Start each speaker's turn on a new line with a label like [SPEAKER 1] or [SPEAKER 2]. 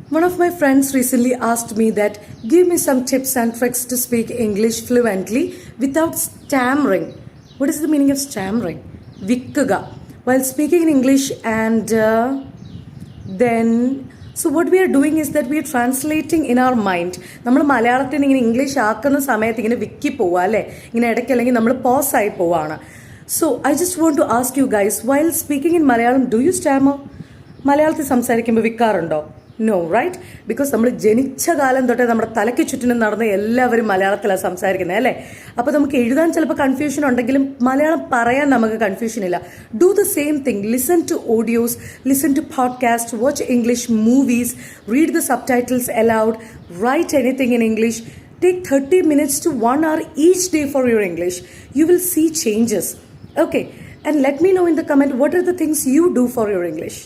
[SPEAKER 1] One of my friends recently asked me that give me some tips and tricks to speak English fluently without stammering. What is the meaning of stammering? Vikkuga. While speaking in English and then so what we are doing is that we are translating in our mind. നമ്മൾ മലയാളത്തിൽ ഇങ്ങനെ English ആക്കുന്ന സമയത്ത് ഇങ്ങനെ വിക്കി പോവുക അല്ലേ, ഇങ്ങനെ ഇടയ്ക്ക് അല്ലെങ്കിൽ നമ്മൾ പോസ് ആയി പോവാണ്. So I just want to ask you guys, while speaking in Malayalam do you stammer? മലയാളത്തിൽ സംസാരിക്കുമ്പോൾ വിൽക്കാറുണ്ടോ? No, right? ബിക്കോസ് നമ്മൾ ജനിച്ച കാലം തൊട്ടേ നമ്മുടെ തലയ്ക്ക് ചുറ്റിനും നടന്ന് എല്ലാവരും മലയാളത്തിലാണ് സംസാരിക്കുന്നത് അല്ലേ. അപ്പോൾ നമുക്ക് എഴുതാൻ ചിലപ്പോൾ കൺഫ്യൂഷൻ ഉണ്ടെങ്കിലും മലയാളം പറയാൻ നമുക്ക് കൺഫ്യൂഷൻ ഇല്ല. Do the same thing, listen to audios, listen to podcast, watch English movies, read the subtitles aloud, write anything in English. Take 30 minutes to 1 hour each day for your English. You will see changes. Okay, and let me know in the comment what are the things you do for your English.